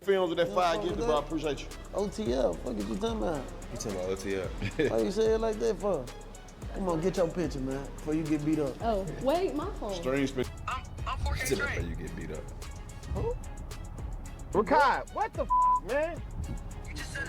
Films with that fire get the bro. I appreciate you. OTL, fuck is you talking about? You talking about OTL? Why you say it like that for? Come on, get your picture, man, before you get beat up. Oh, wait, my phone. Stream spin. I'm 4K trained. Before you get beat up. Who? Rakai, what the man? You said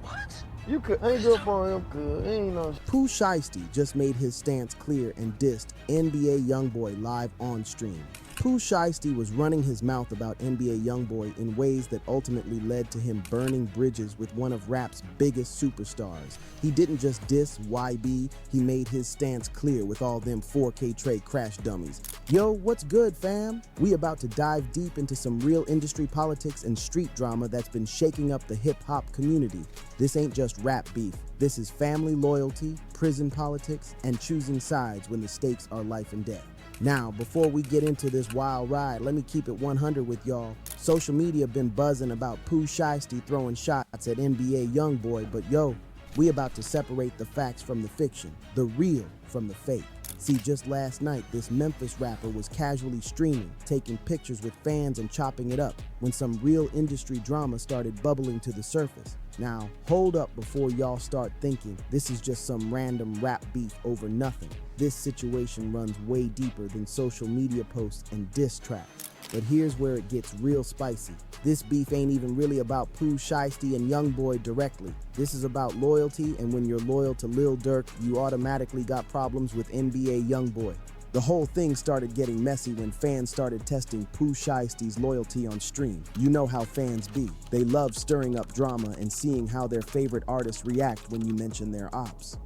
what? You could ain't good for him, good. Ain't no. Pooh Sheisty just made his stance clear and dissed NBA YoungBoy live on stream. Pooh Sheisty was running his mouth about NBA YoungBoy in ways that ultimately led to him burning bridges with one of rap's biggest superstars. He didn't just diss YB, he made his stance clear with all them 4K Trey crash dummies. Yo, what's good, fam? We about to dive deep into some real industry politics and street drama that's been shaking up the hip-hop community. This ain't just rap beef. This is family loyalty, prison politics, and choosing sides when the stakes are life and death. Now, before we get into this wild ride, let me keep it 100 with y'all. Social media been buzzing about Pooh Sheisty throwing shots at NBA YoungBoy, but yo, we about to separate the facts from the fiction, the real from the fake. See, just last night, this Memphis rapper was casually streaming, taking pictures with fans and chopping it up, when some real industry drama started bubbling to the surface. Now, hold up before y'all start thinking this is just some random rap beef over nothing. This situation runs way deeper than social media posts and diss tracks. But here's where it gets real spicy. This beef ain't even really about Pooh Sheisty and YoungBoy directly. This is about loyalty, and when you're loyal to Lil Durk, you automatically got problems with NBA YoungBoy. The whole thing started getting messy when fans started testing Pooh Sheisty's loyalty on stream. You know how fans be. They love stirring up drama and seeing how their favorite artists react when you mention their ops.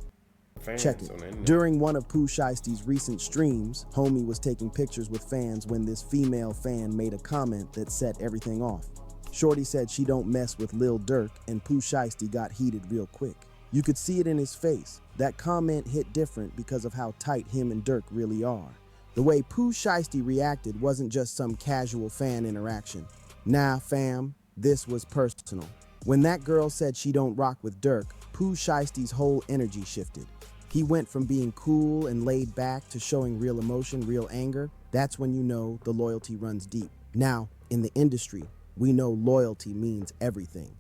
Check it. During one of Pooh Sheisty's recent streams, Homie was taking pictures with fans when this female fan made a comment that set everything off. Shorty said she don't mess with Lil Durk, and Pooh Sheisty got heated real quick. You could see it in his face. That comment hit different because of how tight him and Durk really are. The way Pooh Sheisty reacted wasn't just some casual fan interaction. Nah, fam, this was personal. When that girl said she don't rock with Durk, Pooh Sheisty's whole energy shifted. He went from being cool and laid back to showing real emotion, real anger. That's when you know the loyalty runs deep. Now, in the industry, we know loyalty means everything.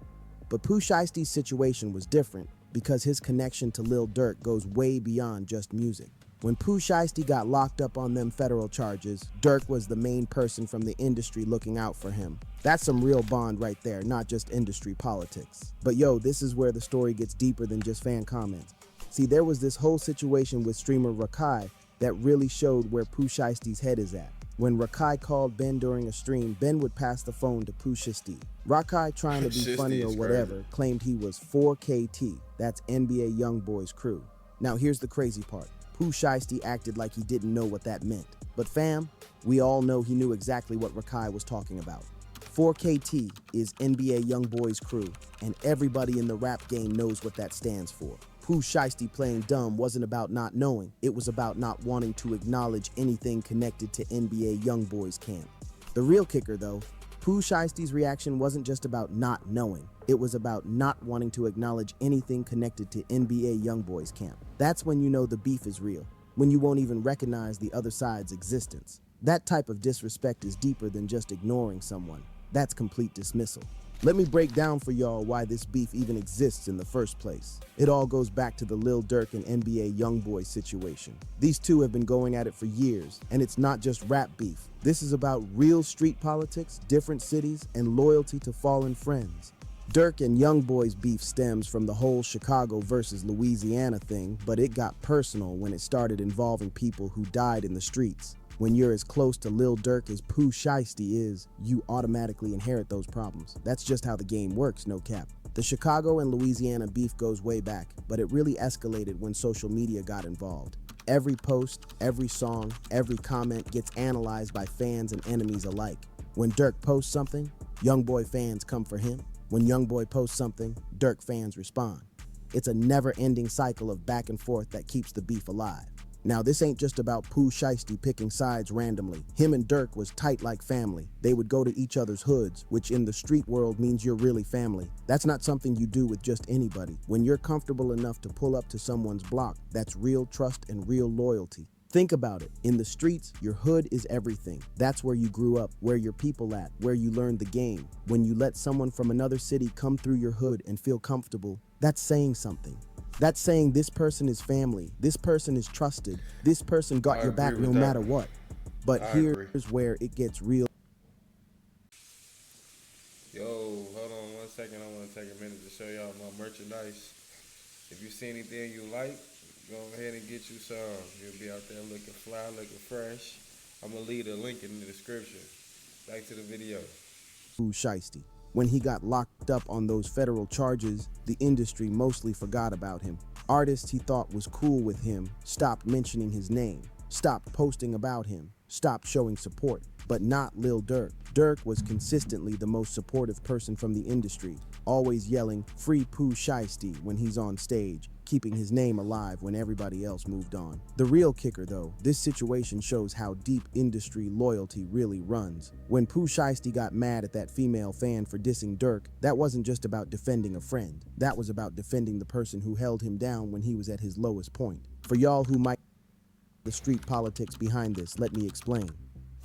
But Pooh Sheisty's situation was different because his connection to Lil Durk goes way beyond just music. When Pooh Sheisty got locked up on them federal charges, Durk was the main person from the industry looking out for him. That's some real bond right there, not just industry politics. But yo, this is where the story gets deeper than just fan comments. See, there was this whole situation with streamer Rakai that really showed where Pooh Sheisty's head is at. When Rakai called Ben during a stream, Ben would pass the phone to Pooh Sheisty. Rakai, trying to be funny or whatever, claimed he was 4KT. That's NBA YoungBoy's crew. Now here's the crazy part. Pooh Sheisty acted like he didn't know what that meant. But fam, we all know he knew exactly what Rakai was talking about. 4KT is NBA YoungBoy's crew, and everybody in the rap game knows what that stands for. Pooh Sheisty playing dumb wasn't about not knowing, it was about not wanting to acknowledge anything connected to NBA YoungBoy's camp. The real kicker though, Pooh Sheisty's reaction wasn't just about not knowing, it was about not wanting to acknowledge anything connected to NBA YoungBoy's camp. That's when you know the beef is real, when you won't even recognize the other side's existence. That type of disrespect is deeper than just ignoring someone. That's complete dismissal. Let me break down for y'all why this beef even exists in the first place. It all goes back to the Lil Durk and NBA YoungBoy situation. These two have been going at it for years, and it's not just rap beef. This is about real street politics, different cities, and loyalty to fallen friends. Durk and YoungBoy's beef stems from the whole Chicago versus Louisiana thing, but it got personal when it started involving people who died in the streets. When you're as close to Lil Durk as Pooh Sheisty is, you automatically inherit those problems. That's just how the game works, no cap. The Chicago and Louisiana beef goes way back, but it really escalated when social media got involved. Every post, every song, every comment gets analyzed by fans and enemies alike. When Durk posts something, YoungBoy fans come for him. When YoungBoy posts something, Durk fans respond. It's a never-ending cycle of back and forth that keeps the beef alive. Now, this ain't just about Pooh Sheisty picking sides randomly. Him and Durk was tight like family. They would go to each other's hoods, which in the street world means you're really family. That's not something you do with just anybody. When you're comfortable enough to pull up to someone's block, that's real trust and real loyalty. Think about it. In the streets, your hood is everything. That's where you grew up, where your people at, where you learned the game. When you let someone from another city come through your hood and feel comfortable, that's saying something. That's saying this person is family, this person is trusted, this person got your back no matter what. But here's where it gets real. Yo, hold on 1 second. I want to take a minute to show y'all my merchandise. If you see anything you like, go ahead and get you some. You'll be out there looking fly, looking fresh. I'm going to leave a link in the description. Back to the video. Pooh Sheisty. When he got locked up on those federal charges, the industry mostly forgot about him. Artists he thought was cool with him stopped mentioning his name, stopped posting about him, stopped showing support. But not Lil Durk. Durk was consistently the most supportive person from the industry, always yelling, "Free Pooh Sheisty" when he's on stage, keeping his name alive when everybody else moved on. The real kicker though, this situation shows how deep industry loyalty really runs. When Pooh Sheisty got mad at that female fan for dissing Durk, that wasn't just about defending a friend. That was about defending the person who held him down when he was at his lowest point. For y'all who might the street politics behind this, let me explain.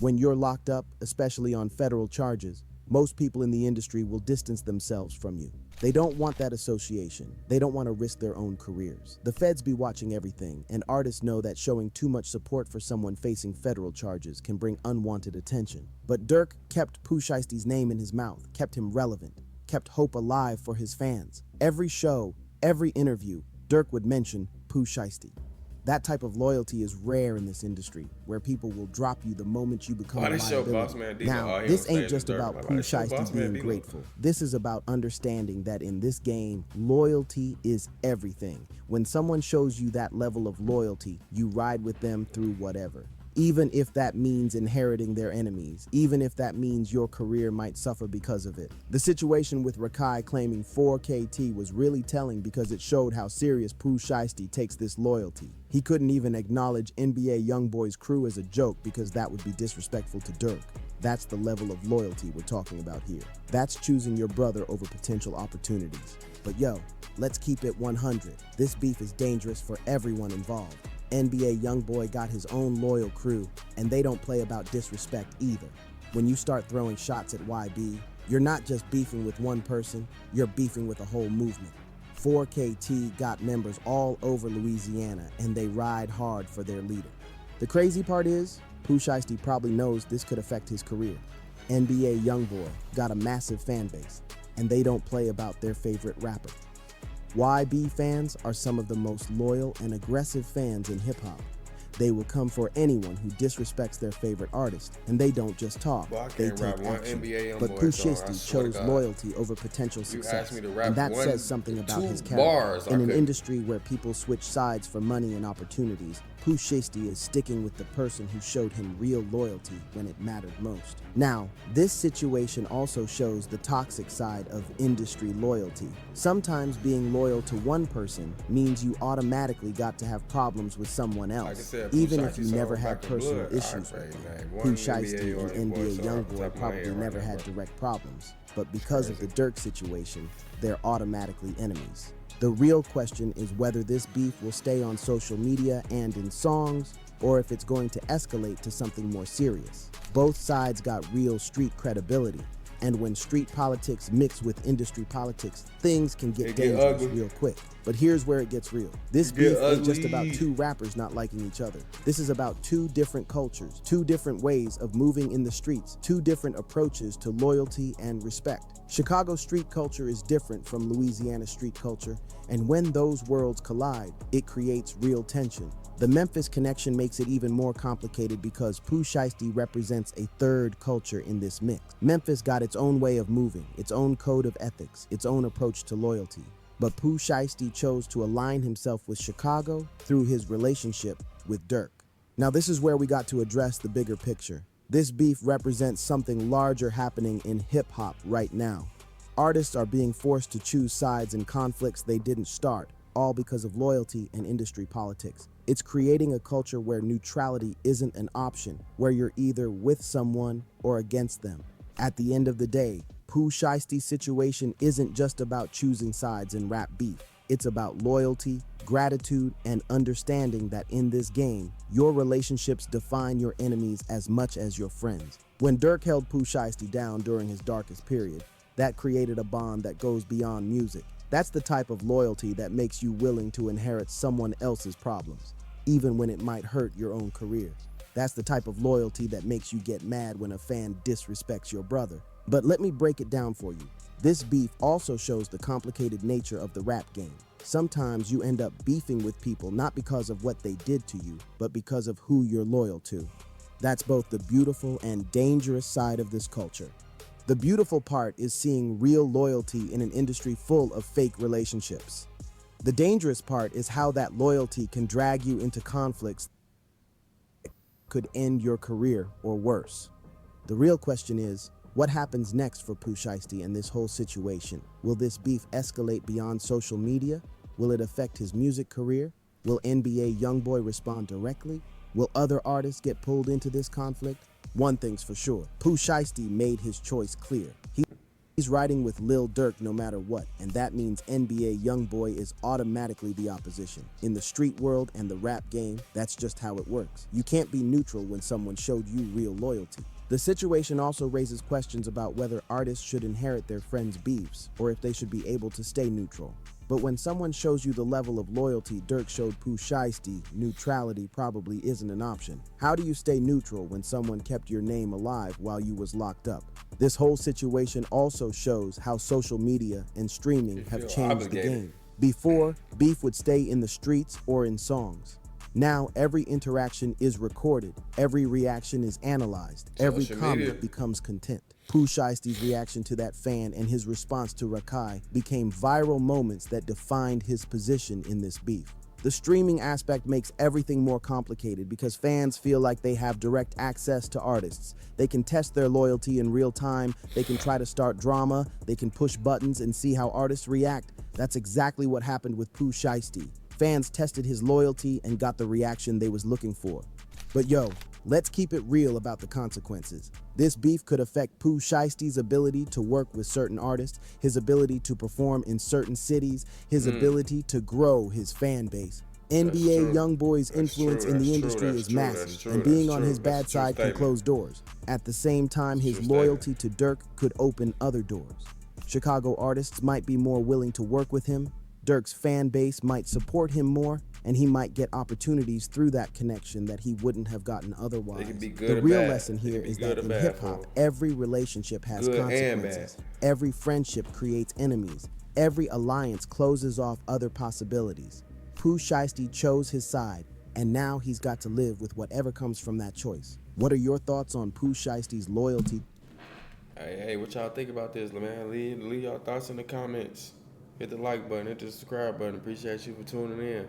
When you're locked up, especially on federal charges, most people in the industry will distance themselves from you. They don't want that association. They don't want to risk their own careers. The feds be watching everything, and artists know that showing too much support for someone facing federal charges can bring unwanted attention. But Durk kept Pooh Sheisty's name in his mouth, kept him relevant, kept hope alive for his fans. Every show, every interview, Durk would mention Pooh Sheisty. That type of loyalty is rare in this industry, where people will drop you the moment you become a liability. Now, this ain't just about Pooh Sheisty being grateful. This is about understanding that in this game, loyalty is everything. When someone shows you that level of loyalty, you ride with them through whatever. Even if that means inheriting their enemies, even if that means your career might suffer because of it. The situation with Rakai claiming 4KT was really telling because it showed how serious Pooh Sheisty takes this loyalty. He couldn't even acknowledge NBA YoungBoy's crew as a joke because that would be disrespectful to Durk. That's the level of loyalty we're talking about here. That's choosing your brother over potential opportunities. But yo, let's keep it 100. This beef is dangerous for everyone involved. NBA YoungBoy got his own loyal crew, and they don't play about disrespect either. When you start throwing shots at YB, you're not just beefing with one person, you're beefing with a whole movement. 4KT got members all over Louisiana, and they ride hard for their leader. The crazy part is, Pooh Sheisty probably knows this could affect his career. NBA YoungBoy got a massive fan base, and they don't play about their favorite rapper. YB fans are some of the most loyal and aggressive fans in hip-hop. They will come for anyone who disrespects their favorite artist, and they don't just talk, they take action. But Pooh Sheisty chose loyalty over potential success, and that says something about his character. In an industry where people switch sides for money and opportunities, Pooh Sheisty is sticking with the person who showed him real loyalty when it mattered most. Now, this situation also shows the toxic side of industry loyalty. Sometimes being loyal to one person means you automatically got to have problems with someone else, even if you never had personal issues with them. Pooh Sheisty and NBA YoungBoy probably never had direct problems, but because of the Durk situation, they're automatically enemies. The real question is whether this beef will stay on social media and in songs, or if it's going to escalate to something more serious. Both sides got real street credibility, and when street politics mix with industry politics, things can get dangerous real quick. But here's where it gets real. This beef ain't just about two rappers not liking each other. This is about two different cultures, two different ways of moving in the streets, two different approaches to loyalty and respect. Chicago street culture is different from Louisiana street culture, and when those worlds collide, it creates real tension. The Memphis connection makes it even more complicated because Pooh Sheisty represents a third culture in this mix. Memphis got its own way of moving, its own code of ethics, its own approach to loyalty. But Pooh Sheisty chose to align himself with Chicago through his relationship with Durk. Now this is where we got to address the bigger picture. This beef represents something larger happening in hip-hop right now. Artists are being forced to choose sides in conflicts they didn't start, all because of loyalty and industry politics. It's creating a culture where neutrality isn't an option, where you're either with someone or against them. At the end of the day, Pooh Sheisty's situation isn't just about choosing sides in rap beef. It's about loyalty, gratitude, and understanding that in this game, your relationships define your enemies as much as your friends. When Durk held Pooh Sheisty down during his darkest period, that created a bond that goes beyond music. That's the type of loyalty that makes you willing to inherit someone else's problems, even when it might hurt your own career. That's the type of loyalty that makes you get mad when a fan disrespects your brother. But let me break it down for you. This beef also shows the complicated nature of the rap game. Sometimes you end up beefing with people not because of what they did to you, but because of who you're loyal to. That's both the beautiful and dangerous side of this culture. The beautiful part is seeing real loyalty in an industry full of fake relationships. The dangerous part is how that loyalty can drag you into conflicts that could end your career or worse. The real question is, what happens next for Pooh Sheisty and this whole situation? Will this beef escalate beyond social media? Will it affect his music career? Will NBA YoungBoy respond directly? Will other artists get pulled into this conflict? One thing's for sure, Pooh Sheisty made his choice clear. He's riding with Lil Durk no matter what, and that means NBA YoungBoy is automatically the opposition. In the street world and the rap game, that's just how it works. You can't be neutral when someone showed you real loyalty. The situation also raises questions about whether artists should inherit their friends' beefs, or if they should be able to stay neutral. But when someone shows you the level of loyalty Durk showed Pooh Sheisty, neutrality probably isn't an option. How do you stay neutral when someone kept your name alive while you was locked up? This whole situation also shows how social media and streaming have changed the game. Before, beef would stay in the streets or in songs. Now, every interaction is recorded, every reaction is analyzed, every comment becomes content. Pooh Sheisty's reaction to that fan and his response to Rakai became viral moments that defined his position in this beef. The streaming aspect makes everything more complicated because fans feel like they have direct access to artists. They can test their loyalty in real time, they can try to start drama, they can push buttons and see how artists react. That's exactly what happened with Pooh Sheisty. Fans tested his loyalty and got the reaction they was looking for. But yo, let's keep it real about the consequences. This beef could affect Pooh Sheisty's ability to work with certain artists, his ability to perform in certain cities, his ability to grow his fan base. NBA YoungBoy's influence in the industry is massive, and being on his bad side can close doors. At the same time, his loyalty to Durk could open other doors. Chicago artists might be more willing to work with him, Durk's fan base might support him more, and he might get opportunities through that connection that he wouldn't have gotten otherwise. The real lesson here is that in hip-hop, every relationship has consequences. Every friendship creates enemies. Every alliance closes off other possibilities. Pooh Sheisty chose his side, and now he's got to live with whatever comes from that choice. What are your thoughts on Pooh Sheisty's loyalty? Hey, what y'all think about this, man? Leave y'all thoughts in the comments. Hit the like button, hit the subscribe button. Appreciate you for tuning in.